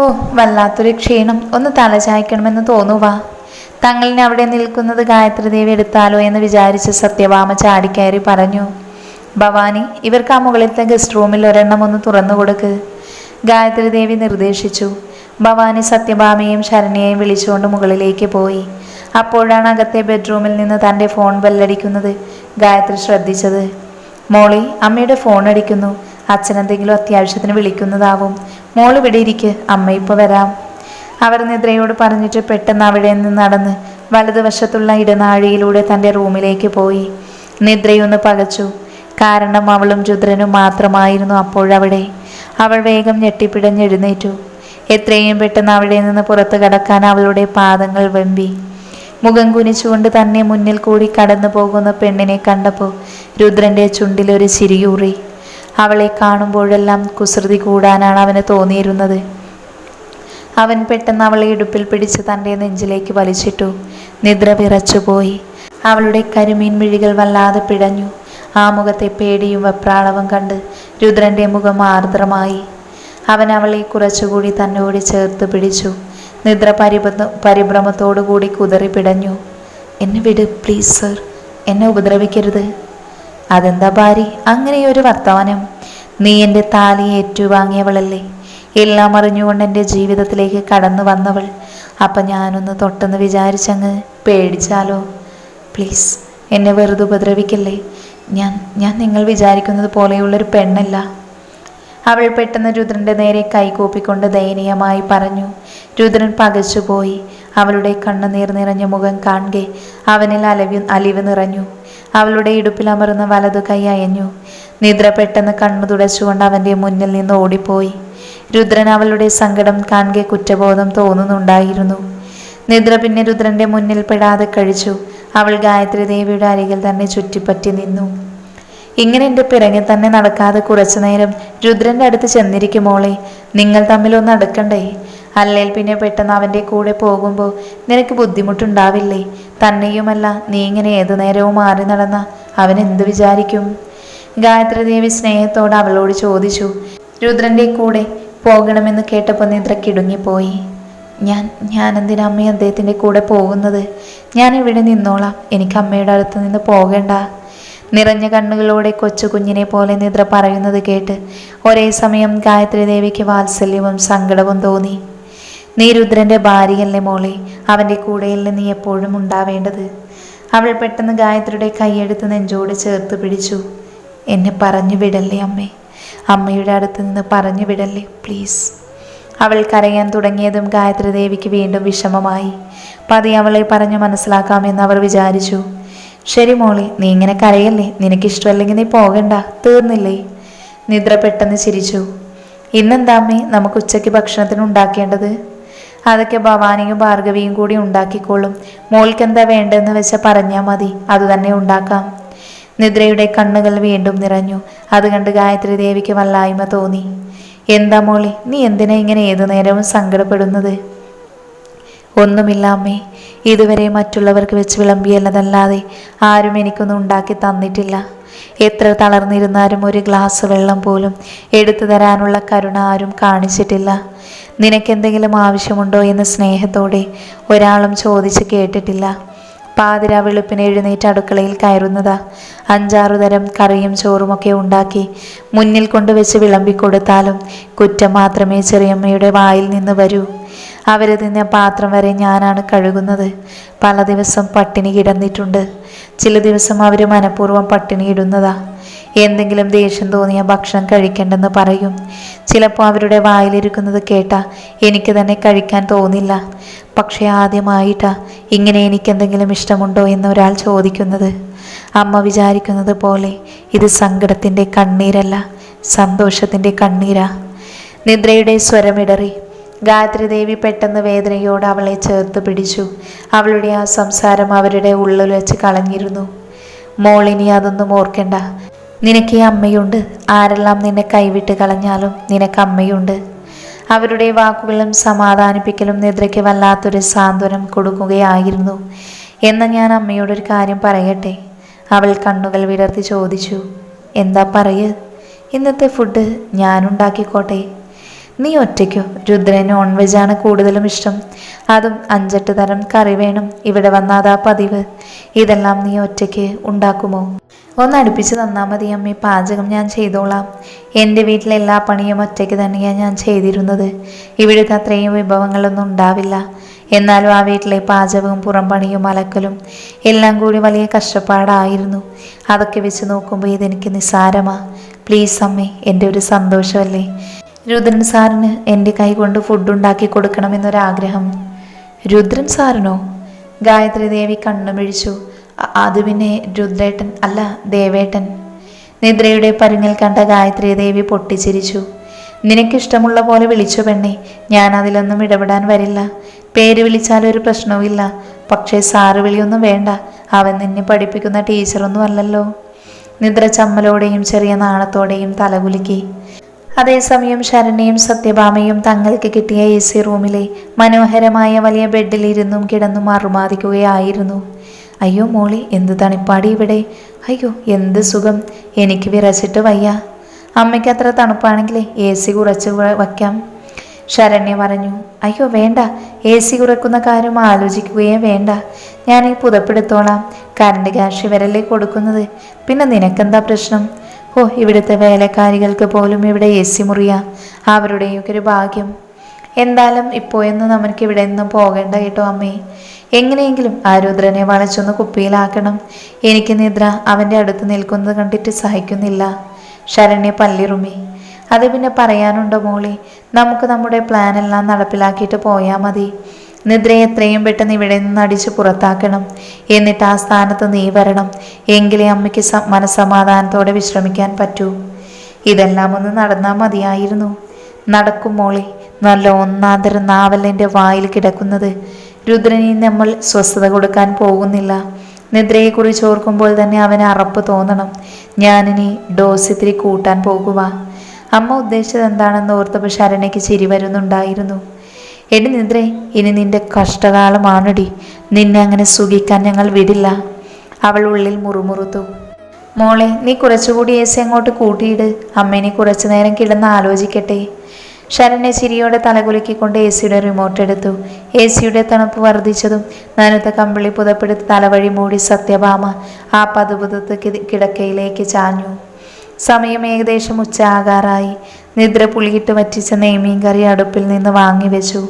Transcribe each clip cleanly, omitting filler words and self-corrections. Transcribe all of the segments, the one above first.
ഓ, വല്ലാത്തൊരു ക്ഷീണം, ഒന്ന് തലചായ്ക്കണമെന്ന് തോന്നുവാ. തങ്ങളിനെ അവിടെ നിൽക്കുന്നത് ഗായത്രി ദേവി എടുത്താലോ എന്ന് വിചാരിച്ച് സത്യഭാമ ചാടിക്കയറി പറഞ്ഞു. ഭവാനി, ഇവർക്ക് ആ മുകളിലത്തെ ഗസ്റ്റ് റൂമിൽ ഒരെണ്ണം ഒന്ന് തുറന്നു കൊടുക്ക്, ഗായത്രി ദേവി നിർദ്ദേശിച്ചു. ഭവാനി സത്യഭാമയെയും ശരണ്യയെയും വിളിച്ചുകൊണ്ട് മുകളിലേക്ക് പോയി. അപ്പോഴാണ് അകത്തെ ബെഡ്റൂമിൽ നിന്ന് തൻ്റെ ഫോൺ ബെല്ലടിക്കുന്നത് ഗായത്രി ശ്രദ്ധിച്ചത്. മോളി, അമ്മയുടെ ഫോൺ അടിക്കുന്നു, അച്ഛനെന്തെങ്കിലും അത്യാവശ്യത്തിന് വിളിക്കുന്നതാവും. മോള് ഇവിടെ ഇരിക്ക്, അമ്മ ഇപ്പോൾ വരാം. അവർ നിദ്രയോട് പറഞ്ഞിട്ട് പെട്ടെന്ന് അവിടെ നിന്ന് നടന്ന് വലതുവശത്തുള്ള ഇടനാഴിയിലൂടെ തൻ്റെ റൂമിലേക്ക് പോയി. നിദ്രയൊന്ന് പകച്ചു. കാരണം അവളും രുദ്രനും മാത്രമായിരുന്നു അപ്പോഴവിടെ. അവൾ വേഗം ഞെട്ടിപ്പിടഞ്ഞെഴുന്നേറ്റു. എത്രയും പെട്ടെന്ന് അവിടെ നിന്ന് പുറത്തു കടക്കാൻ അവളുടെ പാദങ്ങൾ വെമ്പി. മുഖം കുനിച്ചുകൊണ്ട് തന്നെ മുന്നിൽ കൂടി കടന്നു പോകുന്ന പെണ്ണിനെ കണ്ടപ്പോൾ രുദ്രൻ്റെ ചുണ്ടിലൊരു ചിരിയൂറി. അവളെ കാണുമ്പോഴെല്ലാം കുസൃതി കൂടാനാണ് അവന് തോന്നിയിരുന്നത്. അവൻ പെട്ടെന്ന് അവളെ ഇടുപ്പിൽ പിടിച്ച് തൻ്റെ നെഞ്ചിലേക്ക് വലിച്ചിട്ടു. നിദ്ര വിറച്ചുപോയി. അവളുടെ കരിമീൻ മിഴികൾ വല്ലാതെ പിടഞ്ഞു. ആ മുഖത്തെ പേടിയും വെപ്രാളവും കണ്ട് രുദ്രൻ്റെ മുഖം ആർദ്രമായി. അവൻ അവളെ കുറച്ചുകൂടി തന്നോട് ചേർത്ത് പിടിച്ചു. നിദ്ര പരിഭ്രമത്തോടുകൂടി കുതറി പിടഞ്ഞു. എന്നെ വിട് പ്ലീസ് സർ, എന്നെ ഉപദ്രവിക്കരുത്. അതെന്താ ഭാരി അങ്ങനെയൊരു വർത്തമാനം? നീ എൻ്റെ താലി ഏറ്റുവാങ്ങിയവളല്ലേ, എല്ലാം അറിഞ്ഞുകൊണ്ട് എൻ്റെ ജീവിതത്തിലേക്ക് കടന്നു വന്നവൾ. അപ്പം ഞാനൊന്ന് തൊട്ടെന്ന് വിചാരിച്ചങ്ങ് പേടിച്ചാലോ? പ്ലീസ് എന്നെ വെറുതെ ഉപദ്രവിക്കല്ലേ. ഞാൻ നിങ്ങൾ വിചാരിക്കുന്നത് പോലെയുള്ളൊരു പെണ്ണല്ല. അവൾ പെട്ടെന്ന് രുദ്രൻ്റെ നേരെ കൈകൂപ്പിക്കൊണ്ട് ദയനീയമായി പറഞ്ഞു. രുദ്രൻ പകച്ചുപോയി. അവളുടെ കണ്ണുനീർ നിറഞ്ഞ മുഖം കാണെ അവനിൽ അലിവ് നിറഞ്ഞു. അവളുടെ ഇടുപ്പിൽ അമർന്ന വലതു കൈ അയഞ്ഞു. നിദ്ര പെട്ടെന്ന് കണ്ണു തുടച്ചുകൊണ്ട് അവൻ്റെ മുന്നിൽ നിന്ന് ഓടിപ്പോയി. രുദ്രൻ അവളുടെ സങ്കടം കാണെ കുറ്റബോധം തോന്നുന്നുണ്ടായിരുന്നു. നിദ്ര പിന്നെ രുദ്രൻ്റെ മുന്നിൽ പെടാതെ കഴിച്ചു. അവൾ ഗായത്രി ദേവിയുടെ അരികിൽ തന്നെ ചുറ്റിപ്പറ്റി നിന്നു. ഇങ്ങനെ എൻ്റെ പിറകെ തന്നെ നടക്കാതെ കുറച്ചു നേരം രുദ്രൻ്റെ അടുത്ത് ചെന്നിരിക്കുമോളെ, നിങ്ങൾ തമ്മിലൊന്ന് അടുക്കണ്ടേ? അല്ലേൽ പിന്നെ പെട്ടെന്ന് അവൻ്റെ കൂടെ പോകുമ്പോൾ നിനക്ക് ബുദ്ധിമുട്ടുണ്ടാവില്ലേ? തന്നെയുമല്ല, നീ ഇങ്ങനെ ഏതു നേരവും മാറി നടന്ന അവൻ എന്ത് വിചാരിക്കും? ഗായത്രി ദേവി സ്നേഹത്തോടെ അവളോട് ചോദിച്ചു. രുദ്രൻ്റെ കൂടെ പോകണമെന്ന് കേട്ടപ്പോൾ നിദ്ര കിടുങ്ങിപ്പോയി. ഞാൻ എന്തിനാ അമ്മ അദ്ദേഹത്തിൻ്റെ കൂടെ പോകുന്നത്? ഞാൻ ഇവിടെ നിന്നോളാം, എനിക്ക് അമ്മയുടെ അടുത്ത് നിന്ന് പോകണ്ട. നിറഞ്ഞ കണ്ണുകളോടെ കൊച്ചു കുഞ്ഞിനെ പോലെ നിദ്ര പറയുന്നത് കേട്ട് ഒരേ സമയം ഗായത്രി ദേവിക്ക് വാത്സല്യവും സങ്കടവും തോന്നി. നീ രുദ്രൻ്റെ ഭാര്യയല്ലേ മോളെ, അവൻ്റെ കൂടെയല്ലേ നീ എപ്പോഴും ഉണ്ടാവേണ്ടത്. അവൾ പെട്ടെന്ന് ഗായത്രിയുടെ കൈയെടുത്ത് നെഞ്ചോട് ചേർത്ത് പിടിച്ചു. എന്നെ പറഞ്ഞു വിടല്ലേ അമ്മേ, അമ്മയുടെ അടുത്ത് നിന്ന് പറഞ്ഞു വിടല്ലേ പ്ലീസ്. അവൾ കരയാൻ തുടങ്ങിയതും ഗായത്രി ദേവിക്ക് വീണ്ടും വിഷമമായി. പതി അവളെ പറഞ്ഞു മനസ്സിലാക്കാമെന്ന് അവർ വിചാരിച്ചു. ശരി മോളെ, നീ ഇങ്ങനെ കരയല്ലേ, നിനക്കിഷ്ടമല്ലെങ്കിൽ നീ പോകണ്ട, തീർന്നില്ലേ? നിദ്ര പെട്ടെന്ന് ചിരിച്ചു. ഇന്നെന്താ അമ്മേ നമുക്ക് ഉച്ചയ്ക്ക് ഭക്ഷണത്തിന് ഉണ്ടാക്കേണ്ടത്? അതൊക്കെ ഭവാനിയും ഭാർഗവിയും കൂടി ഉണ്ടാക്കിക്കോളും. മോൾക്ക് എന്താ വേണ്ടതെന്ന് വെച്ചാൽ പറഞ്ഞാൽ മതി, അതുതന്നെ ഉണ്ടാക്കാം. നിദ്രയുടെ കണ്ണുകൾ വീണ്ടും നിറഞ്ഞു. അത് കണ്ട് ഗായത്രി ദേവിക്ക് വല്ലായ്മ തോന്നി. എന്താ മോളെ, നീ എന്തിനാ ഇങ്ങനെ ഏതു നേരവും സങ്കടപ്പെടുന്നത്? ഒന്നുമില്ല അമ്മേ, ഇതുവരെ മറ്റുള്ളവർക്ക് വെച്ച് വിളമ്പിയല്ലതല്ലാതെ ആരും എനിക്കൊന്നും ഉണ്ടാക്കി തന്നിട്ടില്ല. എത്ര തളർന്നിരുന്നാലും ഒരു ഗ്ലാസ് വെള്ളം പോലും എടുത്തു തരാനുള്ള കരുണ ആരും കാണിച്ചിട്ടില്ല. നിനക്കെന്തെങ്കിലും ആവശ്യമുണ്ടോ എന്ന് സ്നേഹത്തോടെ ഒരാളും ചോദിച്ച് കേട്ടിട്ടില്ല. പാതിര വെളുപ്പിന് എഴുന്നേറ്റ് അടുക്കളയിൽ കയറുന്നതാ. 5-6 തരം കറിയും ചോറുമൊക്കെ ഉണ്ടാക്കി മുന്നിൽ കൊണ്ടുവച്ച് വിളമ്പിക്കൊടുത്താലും കുറ്റം മാത്രമേ ചെറിയമ്മയുടെ വായിൽ നിന്ന് വരൂ. അവർ തിന്ന പാത്രം വരെ ഞാനാണ് കഴുകുന്നത്. പല ദിവസം പട്ടിണി കിടന്നിട്ടുണ്ട്. ചില ദിവസം അവർ മനഃപൂർവ്വം പട്ടിണി ഇടുന്നതാ. എന്തെങ്കിലും ദേഷ്യം തോന്നിയ ഭക്ഷണം കഴിക്കേണ്ടെന്ന് പറയും. ചിലപ്പോൾ അവരുടെ വായിലിരിക്കുന്നത് കേട്ടാ എനിക്ക് തന്നെ കഴിക്കാൻ തോന്നില്ല. പക്ഷേ ആദ്യമായിട്ടാ ഇങ്ങനെ എനിക്കെന്തെങ്കിലും ഇഷ്ടമുണ്ടോ എന്ന് ഒരാൾ ചോദിക്കുന്നത്. അമ്മ വിചാരിക്കുന്നത് പോലെ ഇത് സങ്കടത്തിൻ്റെ കണ്ണീരല്ല, സന്തോഷത്തിൻ്റെ കണ്ണീരാ. നിദ്രയുടെ സ്വരമിടറി. ഗായത്രി ദേവി പെട്ടെന്ന് വേദനയോട് അവളെ ചേർത്ത് പിടിച്ചു. അവളുടെ ആ സംസാരം അവരുടെ ഉള്ളിൽ വെച്ച് കളഞ്ഞിരുന്നു. മോളിനി അതൊന്നും ഓർക്കണ്ട, നിനക്ക് അമ്മയുണ്ട്. ആരെല്ലാം നിന്നെ കൈവിട്ട് കളഞ്ഞാലും നിനക്ക് അമ്മയുണ്ട്. അവരുടെ വാക്കുകളും സമാധാനിപ്പിക്കലും നിദ്രയ്ക്ക് വല്ലാത്തൊരു സാന്ത്വനം കൊടുക്കുകയായിരുന്നു. എന്നാൽ ഞാൻ അമ്മയോടൊരു കാര്യം പറയട്ടെ? അവൾ കണ്ണുകൾ വിടർത്തി ചോദിച്ചു. എന്താ പറയ്? ഇന്നത്തെ ഫുഡ് ഞാനുണ്ടാക്കിക്കോട്ടെ. നീ ഒറ്റയ്ക്കോ? രുദ്രന് നോൺ വെജാണ് കൂടുതലും ഇഷ്ടം. അതും 5-8 തരം കറി വേണം. ഇവിടെ വന്നാതാ പതിവ്. ഇതെല്ലാം നീ ഒറ്റയ്ക്ക് ഉണ്ടാക്കുമോ? ഒന്ന് അടുപ്പിച്ച് തന്നാൽ മതി അമ്മേ, പാചകം ഞാൻ ചെയ്തോളാം. എൻ്റെ വീട്ടിലെ എല്ലാ പണിയും ഒറ്റയ്ക്ക് തന്നെയാണ് ഞാൻ ചെയ്തിരുന്നത്. ഇവിടുത്തെ അത്രയും വിഭവങ്ങളൊന്നും ഉണ്ടാവില്ല. എന്നാലും ആ വീട്ടിലെ പാചകവും പുറം പണിയും അലക്കലും എല്ലാം കൂടി വലിയ കഷ്ടപ്പാടായിരുന്നു. അതൊക്കെ വെച്ച് നോക്കുമ്പോൾ ഇതെനിക്ക് നിസ്സാരമാ. പ്ലീസ് അമ്മേ, എൻ്റെ ഒരു സന്തോഷമല്ലേ. രുദ്രൻ സാറിന് എൻ്റെ കൈ കൊണ്ട് ഫുഡ് ഉണ്ടാക്കി കൊടുക്കണമെന്നൊരാഗ്രഹം. രുദ്രൻ സാറിനോ? ഗായത്രി ദേവി കണ്ണുമിഴിച്ചു. അത് പിന്നെ രുദ്രേട്ടൻ അല്ല, ദേവേട്ടൻ. നിദ്രയുടെ പരുങ്ങൽ കണ്ട ഗായത്രി ദേവി പൊട്ടിച്ചിരിച്ചു. നിനക്കിഷ്ടമുള്ള പോലെ വിളിച്ചു പെണ്ണെ, ഞാൻ അതിലൊന്നും ഇടപെടാൻ വരില്ല. പേര് വിളിച്ചാലൊരു പ്രശ്നവുമില്ല. പക്ഷേ സാറ് വിളിയൊന്നും വേണ്ട. അവൻ നിന്നെ പഠിപ്പിക്കുന്ന ടീച്ചറൊന്നും അല്ലല്ലോ. നിദ്ര ചമ്മലോടെയും ചെറിയ നാണത്തോടെയും തലകുലുക്കി. അതേസമയം ശരണ്യയും സത്യഭാമയും തങ്ങൾക്ക് കിട്ടിയ AC റൂമിലെ മനോഹരമായ വലിയ ബെഡിലിരുന്നും കിടന്നും അറുമാദിക്കുകയായിരുന്നു. അയ്യോ മോളി, എന്ത് തണുപ്പാടി ഇവിടെ. അയ്യോ എന്ത് സുഖം, എനിക്ക് വിറച്ചിട്ട് വയ്യ. അമ്മയ്ക്ക് അത്ര തണുപ്പാണെങ്കിലേ AC കുറച്ച് വയ്ക്കാം, ശരണ്യ പറഞ്ഞു. അയ്യോ വേണ്ട, AC കുറക്കുന്ന കാര്യം ആലോചിക്കുകയേ വേണ്ട. ഞാൻ ഈ പുതപ്പെടുത്തോളാം. കറണ്ട് ക്യാഷ് ഇവരല്ലേ കൊടുക്കുന്നത്. പിന്നെ നിനക്കെന്താ പ്രശ്നം? ഓ, ഇവിടുത്തെ വേലക്കാരികൾക്ക് പോലും ഇവിടെ AC മുറിയാ. അവരുടെയൊക്കെ ഒരു ഭാഗ്യം. എന്തായാലും ഇപ്പോഴൊന്നും നമുക്ക് ഇവിടെ നിന്നും പോകേണ്ട കേട്ടോ അമ്മേ. എങ്ങനെയെങ്കിലും ആ രുദ്രനെ വളച്ചൊന്ന് കുപ്പിയിലാക്കണം. എനിക്ക് നിദ്ര അവൻ്റെ അടുത്ത് നിൽക്കുന്നത് കണ്ടിട്ട് സഹിക്കുന്നില്ല. ശരണ്യ പല്ലിറുമി. അത് പിന്നെ പറയാനുണ്ടോ മോളി, നമുക്ക് നമ്മുടെ പ്ലാനെല്ലാം നടപ്പിലാക്കിയിട്ട് പോയാൽ മതി. നിദ്രയെ എത്രയും പെട്ടെന്ന് ഇവിടെ നിന്ന് അടിച്ച് പുറത്താക്കണം. എന്നിട്ട് ആ സ്ഥാനത്ത് നീ വരണം. എങ്കിലേ അമ്മയ്ക്ക് മനസ്സമാധാനത്തോടെ വിശ്രമിക്കാൻ പറ്റൂ. ഇതെല്ലാം ഒന്ന് നടന്നാൽ മതിയായിരുന്നു. നടക്കും മോളി. നല്ല ഒന്നാന്തരം നാവലിൻ്റെ വായിൽ കിടക്കുന്നത്. രുദ്രനെ നമ്മൾ സ്വസ്ഥത കൊടുക്കാൻ പോകുന്നില്ല. നിദ്രയെക്കുറിച്ച് ഓർക്കുമ്പോൾ തന്നെ അവന് അറപ്പ് തോന്നണം. ഞാനിനി ഡോസ് ഇത്തിരി കൂട്ടാൻ പോകുക. അമ്മ ഉദ്ദേശിച്ചത് എന്താണെന്ന് ഓർത്തപ്പോൾ ശരണ്യയ്ക്ക് ചിരി വരുന്നുണ്ടായിരുന്നു. എടി നിദ്രേ, ഇനി നിന്റെ കഷ്ടകാലമാണടി. നിന്നെ അങ്ങനെ സുഖിക്കാൻ ഞങ്ങൾ വിടില്ല. അവൾ ഉള്ളിൽ മുറുമുറുത്തു. മോളെ, നീ കുറച്ചുകൂടി AC അങ്ങോട്ട് കൂട്ടിയിട്. അമ്മേനെ കുറച്ചു നേരം കിടന്ന് ആലോചിക്കട്ടെ. ശരണ്യ ചിരിയോടെ തലകുലുക്കിക്കൊണ്ട് AC-യുടെ റിമോട്ട് എടുത്തു. AC-യുടെ തണുപ്പ് വർദ്ധിച്ചതും നനുത്ത കമ്പിളി പുതപ്പെടുത്ത് തലവഴി മൂടി സത്യഭാമ ആ പതുപുതത്ത് കിടക്കയിലേക്ക് ചാഞ്ഞു. സമയം ഏകദേശം ഉച്ച ആകാറായി. നിദ്ര പുളിയിട്ട് വറ്റിച്ച നെയ്മീൻ കറി അടുപ്പിൽ നിന്ന് വാങ്ങിവെച്ചു.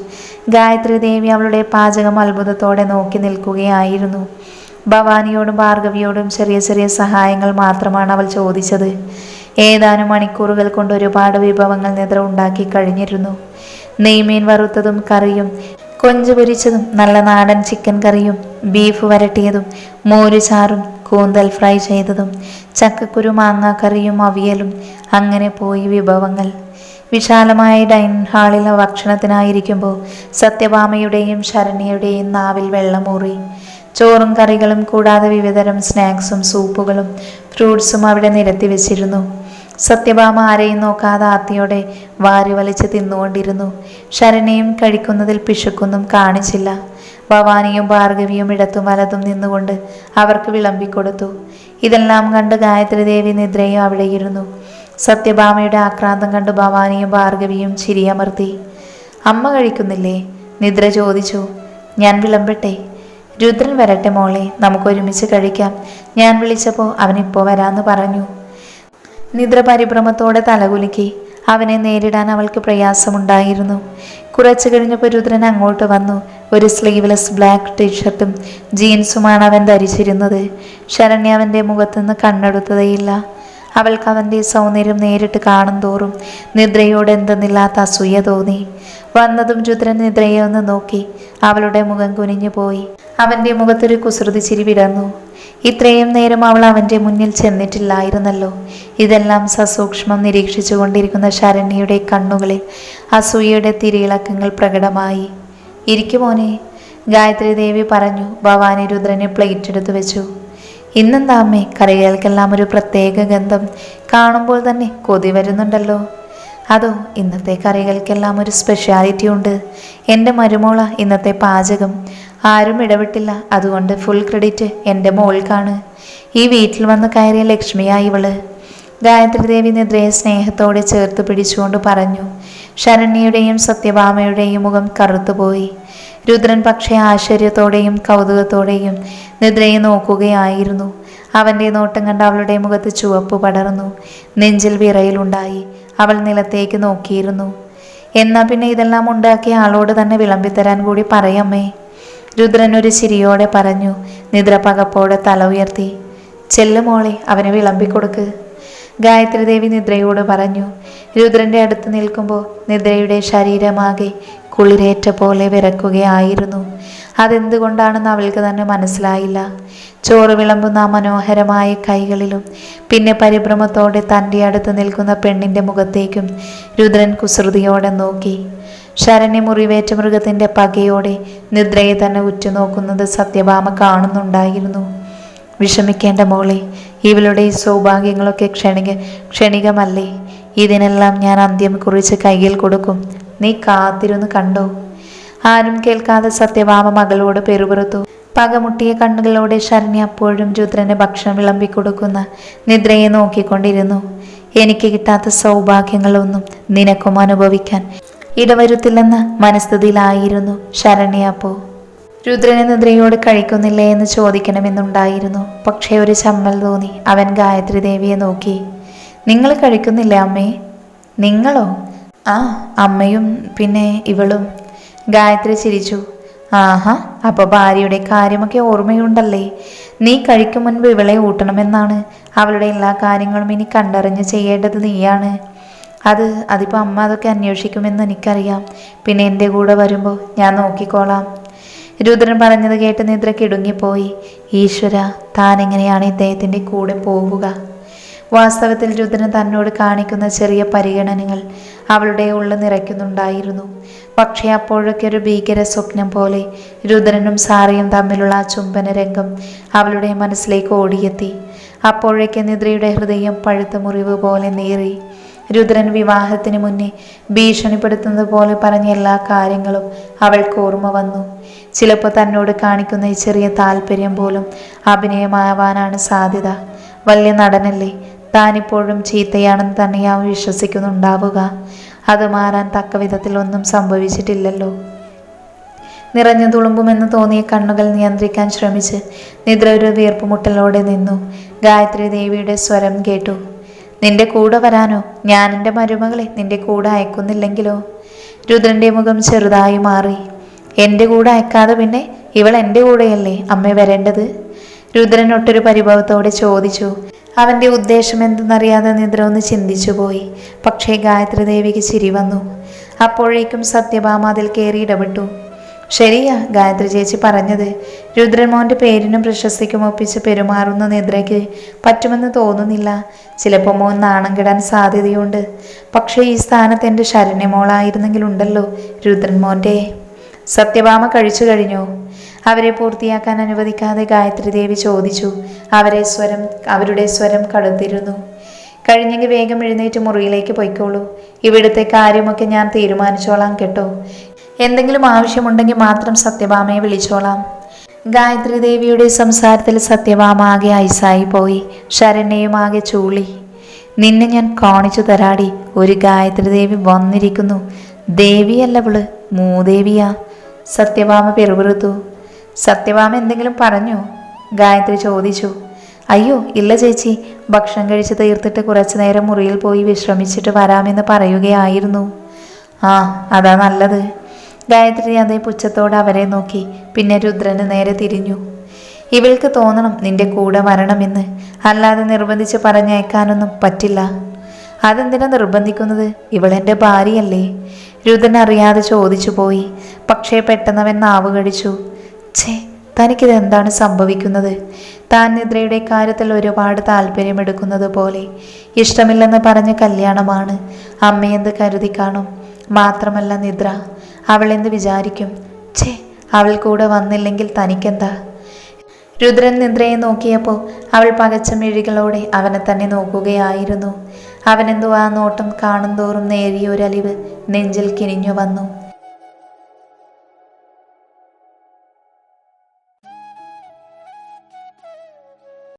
ഗായത്രി ദേവി അവളുടെ പാചകം അത്ഭുതത്തോടെ നോക്കി നിൽക്കുകയായിരുന്നു. ഭവാനിയോടും ഭാർഗവിയോടും ചെറിയ ചെറിയ സഹായങ്ങൾ മാത്രമാണ് അവൾ ചോദിച്ചത്. ഏതാനും മണിക്കൂറുകൾ കൊണ്ട് ഒരുപാട് വിഭവങ്ങൾ നിദ്ര ഉണ്ടാക്കി കഴിഞ്ഞിരുന്നു. നെയ്മീൻ വറുത്തതും കറിയും, കൊഞ്ച് പൊരിച്ചതും, നല്ല നാടൻ ചിക്കൻ കറിയും, ബീഫ് വരട്ടിയതും, മോരുചാറും, കൂന്തൽ ഫ്രൈ ചെയ്തതും, ചക്കക്കുരു മാങ്ങാ കറിയും, അവിയലും, അങ്ങനെ പോയി വിഭവങ്ങൾ. വിശാലമായ ഡൈനിങ് ഹാളിലെ ഭക്ഷണത്തിനായിരിക്കുമ്പോൾ സത്യഭാമയുടെയും ശരണ്യയുടെയും നാവിൽ വെള്ളമൂറി. ചോറും കറികളും കൂടാതെ വിവിധതരം സ്നാക്സും സൂപ്പുകളും ഫ്രൂട്ട്സും അവിടെ നിരത്തി വെച്ചിരുന്നു. സത്യഭാമ ആരെയും നോക്കാതെ ആർത്തിയോടെ വാരി വലിച്ച് തിന്നുകൊണ്ടിരുന്നു. ശരണ്യയും കഴിക്കുന്നതിൽ പിശുക്കൊന്നും കാണിച്ചില്ല. ഭവാനിയും ഭാർഗവിയും ഇടത്തും വലതും നിന്നുകൊണ്ട് അവർക്ക് വിളമ്പിക്കൊടുത്തു. ഇതെല്ലാം കണ്ട് ഗായത്രി ദേവി നിദ്രയും അവിടെയിരുന്നു. സത്യഭാമയുടെ ആക്രാന്തം കണ്ട് ഭവാനിയും ഭാർഗവിയും ചിരിയമർത്തി. അമ്മ കഴിക്കുന്നില്ലേ? നിദ്ര ചോദിച്ചു. ഞാൻ വിളമ്പട്ടെ? രുദ്രൻ വരട്ടെ മോളെ, നമുക്കൊരുമിച്ച് കഴിക്കാം. ഞാൻ വിളിച്ചപ്പോൾ അവനിപ്പോൾ വരാമെന്ന് പറഞ്ഞു. നിദ്ര പരിഭ്രമത്തോടെ തലകുലുക്കി. അവനെ നേരിടാൻ അവൾക്ക് പ്രയാസമുണ്ടായിരുന്നു. കുറച്ചു കഴിഞ്ഞപ്പോൾ രുദ്രൻ അങ്ങോട്ട് വന്നു. ഒരു സ്ലീവ്ലെസ് ബ്ലാക്ക് ടീഷർട്ടും ജീൻസുമാണ് അവൻ ധരിച്ചിരുന്നത്. ശരണ്യ അവൻ്റെ മുഖത്തുനിന്ന് കണ്ണെടുത്തതേയില്ല. അവൾക്ക് അവൻ്റെ സൗന്ദര്യം നേരിട്ട് കാണും തോറും നിദ്രയോട് എന്തെന്നില്ലാത്ത അസൂയ തോന്നി. വന്നതും രുദ്രൻ നിദ്രയെ ഒന്ന് നോക്കി. അവളുടെ മുഖം കുനിഞ്ഞു പോയി. അവൻ്റെ മുഖത്തൊരു കുസൃതി ചിരി വിടർന്നു. ഇത്രയും നേരം അവൾ അവൻ്റെ മുന്നിൽ ചെന്നിട്ടില്ലായിരുന്നല്ലോ. ഇതെല്ലാം സസൂക്ഷ്മം നിരീക്ഷിച്ചു കൊണ്ടിരിക്കുന്ന ശരണ്യയുടെ കണ്ണുകളിൽ അസൂയയുടെ തിരിയിളക്കങ്ങൾ പ്രകടമായി. ഇരിക്കുമോനെ, ഗായത്രി ദേവി പറഞ്ഞു. ഭവാനി രുദ്രനെ പ്ലേറ്റ് എടുത്തു വെച്ചു. ഇന്നെന്താ അമ്മേ, കറികൾക്കെല്ലാം ഒരു പ്രത്യേക ഗന്ധം. കാണുമ്പോൾ തന്നെ കൊതി വരുന്നുണ്ടല്ലോ. അതോ, ഇന്നത്തെ കറികൾക്കെല്ലാം ഒരു സ്പെഷ്യാലിറ്റി ഉണ്ട്. എൻ്റെ മരുമോള ഇന്നത്തെ പാചകം. ആരും ഇടപെട്ടില്ല. അതുകൊണ്ട് ഫുൾ ക്രെഡിറ്റ് എൻ്റെ മോൾക്കാണ്. ഈ വീട്ടിൽ വന്ന് കയറിയ ലക്ഷ്മിയായി ഇവള്. ഗായത്രി ദേവി നിദ്രയെ സ്നേഹത്തോടെ ചേർത്ത് പിടിച്ചുകൊണ്ട് പറഞ്ഞു. ശരണ്യയുടെയും സത്യഭാമയുടെയും മുഖം കറുത്തുപോയി. രുദ്രൻ പക്ഷേ ആശ്ചര്യത്തോടെയും കൗതുകത്തോടെയും നിദ്രയെ നോക്കുകയായിരുന്നു. അവൻ്റെ നോട്ടം കണ്ട് അവളുടെ മുഖത്ത് ചുവപ്പ് പടർന്നു. നെഞ്ചിൽ വിറയലുണ്ടായി. അവൾ നിലത്തേക്ക് നോക്കിയിരുന്നു. എന്നാ പിന്നെ ഇതെല്ലാം ഉണ്ടാക്കിയ ആളോട് തന്നെ വിളമ്പിത്തരാൻ കൂടി പറയമ്മേ. രുദ്രൻ ഒരു ചിരിയോടെ പറഞ്ഞു. നിദ്ര പകപ്പോടെ തല ഉയർത്തി. ചെല്ലുമോളെ, അവനെ വിളമ്പിക്കൊടുക്ക്. ഗായത്രി ദേവി നിദ്രയോട് പറഞ്ഞു. രുദ്രന്റെ അടുത്ത് നിൽക്കുമ്പോൾ നിദ്രയുടെ ശരീരമാകെ കുളിരേറ്റ പോലെ വിറക്കുകയായിരുന്നു. അതെന്തുകൊണ്ടാണെന്ന് അവൾക്ക് തന്നെ മനസ്സിലായില്ല. ചോറ് വിളമ്പുന്ന ആ മനോഹരമായ കൈകളിലും പിന്നെ പരിഭ്രമത്തോടെ തൻ്റെ അടുത്ത് നിൽക്കുന്ന പെണ്ണിൻ്റെ മുഖത്തേക്കും രുദ്രൻ കുസൃതിയോടെ നോക്കി. ശരണ്യ മുറിവേറ്റ മൃഗത്തിൻ്റെ പകയോടെ നിദ്രയെ തന്നെ ഉറ്റുനോക്കുന്നത് സത്യഭാമ കാണുന്നുണ്ടായിരുന്നു. വിഷമിക്കേണ്ട മോളെ, ഇവളുടെ ഈ സൗഭാഗ്യങ്ങളൊക്കെ ക്ഷണികമല്ലേ. ഇതിനെല്ലാം ഞാൻ അന്ത്യം കുറിച്ച് കയ്യിൽ കൊടുക്കും. നീ കാത്തിരുന്ന് കണ്ടോ. ആരും കേൾക്കാതെ സത്യഭാമ മകളോട് പെറുപെറുത്തു. പകമുട്ടിയ കണ്ണുകളോടെ ശരണ്യ അപ്പോഴും രുദ്രന് ഭക്ഷണം വിളമ്പിക്കൊടുക്കുന്ന നിദ്രയെ നോക്കിക്കൊണ്ടിരുന്നു. എനിക്ക് കിട്ടാത്ത സൗഭാഗ്യങ്ങളൊന്നും നിനക്കും അനുഭവിക്കാൻ ഇടവരുത്തില്ലെന്ന മനസ്ഥിതിയിലായിരുന്നു ശരണ്യ. അപ്പോൾ രുദ്രന് നിദ്രയോട് കഴിക്കുന്നില്ലേ എന്ന് ചോദിക്കണമെന്നുണ്ടായിരുന്നു. പക്ഷേ ഒരു ചമ്മൽ തോന്നി. അവൻ ഗായത്രി ദേവിയെ നോക്കി. നിങ്ങൾ കഴിക്കുന്നില്ല അമ്മേ? നിങ്ങളോ? ആ, അമ്മയും പിന്നെ ഇവളും. ഗായത്രി ചിരിച്ചു. ആഹാ, അപ്പോൾ ഭാര്യയുടെ കാര്യമൊക്കെ ഓർമ്മയുണ്ടല്ലേ. നീ കഴിക്കും മുൻപ് ഇവളെ ഊട്ടണമെന്നാണ്. അവളുടെ എല്ലാ കാര്യങ്ങളും ഇനി കണ്ടറിഞ്ഞ് ചെയ്യേണ്ടത് നീയാണ്. അതിപ്പോൾ അമ്മ അതൊക്കെ അന്വേഷിക്കുമെന്ന് എനിക്കറിയാം. പിന്നെ എൻ്റെ കൂടെ വരുമ്പോൾ ഞാൻ നോക്കിക്കോളാം. രുദ്രൻ പറഞ്ഞത് കേട്ട് നിദ്ര കിടുങ്ങിപ്പോയി. ഈശ്വര, താൻ എങ്ങനെയാണ് ഇദ്ദേഹത്തിൻ്റെ കൂടെ പോവുക? വാസ്തവത്തിൽ രുദ്രൻ തന്നോട് കാണിക്കുന്ന ചെറിയ പരിഗണനകൾ അവളുടെ ഉള്ളിൽ നിറയ്ക്കുന്നുണ്ടായിരുന്നു. പക്ഷേ അപ്പോഴൊക്കെ ഒരു ഭീകര സ്വപ്നം പോലെ രുദ്രനും സാറയും തമ്മിലുള്ള ആ ചുംബന രംഗം അവളുടെ മനസ്സിലേക്ക് ഓടിയെത്തി. അപ്പോഴേക്ക് നിദ്രയുടെ ഹൃദയം പഴുത്ത മുറിവ് പോലെ നേറി. രുദ്രൻ വിവാഹത്തിന് മുന്നേ ഭീഷണിപ്പെടുത്തുന്നത് പോലെ പറഞ്ഞ എല്ലാ കാര്യങ്ങളും അവൾക്ക് ഓർമ്മ വന്നു. ചിലപ്പോൾ തന്നോട് കാണിക്കുന്ന ഈ ചെറിയ താല്പര്യം പോലും അഭിനയമാവാനാണ് സാധ്യത. വലിയ നടനല്ലേ, താനിപ്പോഴും ചീത്തയാണെന്ന് തന്നെയാവും വിശ്വസിക്കുന്നുണ്ടാവുക. അത് മാറാൻ തക്ക വിധത്തിൽ ഒന്നും സംഭവിച്ചിട്ടില്ലല്ലോ. നിറഞ്ഞു തുളുമ്പുമെന്ന് തോന്നിയ കണ്ണുകൾ നിയന്ത്രിക്കാൻ ശ്രമിച്ച് നിദ്ര ഒരു വീർപ്പുമുട്ടലോടെ നിന്നു. ഗായത്രി ദേവിയുടെ സ്വരം കേട്ടു. നിന്റെ കൂടെ വരാനോ? ഞാൻ എൻ്റെ മരുമകളെ നിന്റെ കൂടെ അയക്കുന്നില്ലെങ്കിലോ? രുദ്രൻ്റെ മുഖം ചെറുതായി മാറി. എൻ്റെ കൂടെ അയക്കാതെ പിന്നെ ഇവൾ എൻ്റെ കൂടെയല്ലേ അമ്മ വരേണ്ടത്? രുദ്രൻ ഒട്ടൊരു പരിഭവത്തോടെ ചോദിച്ചു. അവൻ്റെ ഉദ്ദേശം എന്തെന്നറിയാതെ നിദ്ര ഒന്ന് ചിന്തിച്ചു പോയി. പക്ഷേ ഗായത്രി ദേവിക്ക് ചിരി വന്നു. അപ്പോഴേക്കും സത്യഭാമ അതിൽ കയറി ഇടപെട്ടു. ശരിയാ ഗായത്രി ചേച്ചി പറഞ്ഞത്. രുദ്രൻ മോൻ്റെ പേരിനും പ്രശസ്തിക്കും ഒപ്പിച്ച് പെരുമാറുന്ന നിദ്രയ്ക്ക് പറ്റുമെന്ന് തോന്നുന്നില്ല. ചിലപ്പോൾ മോൻ നാണം കെടാൻ സാധ്യതയുണ്ട്. പക്ഷേ ഈ സ്ഥാനത്ത് എൻ്റെ ശരണ്യമോളായിരുന്നെങ്കിലുണ്ടല്ലോ രുദ്രൻ മോൻ്റെ. സത്യഭാമ കഴിച്ചു കഴിഞ്ഞോ? അവരെ പൂർത്തിയാക്കാൻ അനുവദിക്കാതെ ഗായത്രി ദേവി ചോദിച്ചു. അവരുടെ സ്വരം കടുത്തിരുന്നു. കഴിഞ്ഞെങ്കിൽ വേഗം എഴുന്നേറ്റ് മുറിയിലേക്ക് പൊയ്ക്കോളൂ. ഇവിടുത്തെ കാര്യമൊക്കെ ഞാൻ തീരുമാനിച്ചോളാം കേട്ടോ. എന്തെങ്കിലും ആവശ്യമുണ്ടെങ്കിൽ മാത്രം സത്യഭാമയെ വിളിച്ചോളാം. ഗായത്രി ദേവിയുടെ സംസാരത്തിൽ സത്യഭാമ ആകെ ഐസായി പോയി. ശരണ്യയും ആകെ ചൂളി. നിന്നെ ഞാൻ കാണിച്ചു തരാടി. ഒരു ഗായത്രി ദേവി വന്നിരിക്കുന്നു. ദേവിയല്ല ഇവള്, മൂദേവിയാ. സത്യഭാമ പെറുപിറുത്തു. സത്യഭാമ എന്തെങ്കിലും പറഞ്ഞോ? ഗായത്രി ചോദിച്ചു. അയ്യോ ഇല്ല ചേച്ചി, ഭക്ഷണം കഴിച്ച് തീർത്തിട്ട് കുറച്ചു നേരം മുറിയിൽ പോയി വിശ്രമിച്ചിട്ട് വരാമെന്ന് പറയുകയായിരുന്നു. ആ, അതാ നല്ലത്. ഗായത്രി അതേ പുച്ഛത്തോടെ അവരെ നോക്കി. പിന്നെ രുദ്രന് നേരെ തിരിഞ്ഞു. ഇവൾക്ക് തോന്നണം നിന്റെ കൂടെ വരണമെന്ന്. അല്ലാതെ നിർബന്ധിച്ച് പറഞ്ഞയക്കാനൊന്നും പറ്റില്ല. അതെന്തിനാ നിർബന്ധിക്കുന്നത്? ഇവളെൻ്റെ ഭാര്യയല്ലേ? രുദ്രൻ അറിയാതെ ചോദിച്ചു പോയി. പക്ഷേ പെട്ടെന്നവൻ നാവ് കടിച്ചു. ഛേ, തനിക്കിതെന്താണ് സംഭവിക്കുന്നത്? താൻ നിദ്രയുടെ കാര്യത്തിൽ ഒരുപാട് താല്പര്യമെടുക്കുന്നത് പോലെ. ഇഷ്ടമില്ലെന്ന് പറഞ്ഞ കല്യാണമാണ്. അമ്മയെന്ത് കരുതി കാണും? മാത്രമല്ല നിദ്ര, അവൾ എന്ത് വിചാരിക്കും? ഛേ, അവൾ കൂടെ വന്നില്ലെങ്കിൽ തനിക്കെന്താ? രുദ്രൻ നിദ്രയെ നോക്കിയപ്പോൾ അവൾ പകച്ച മിഴികളോടെ അവനെ തന്നെ നോക്കുകയായിരുന്നു. അവനെന്തോ ആ നോട്ടം കാണും തോറും നേരിയ ഒരലിവ് നെഞ്ചിൽ കിനിഞ്ഞു വന്നു.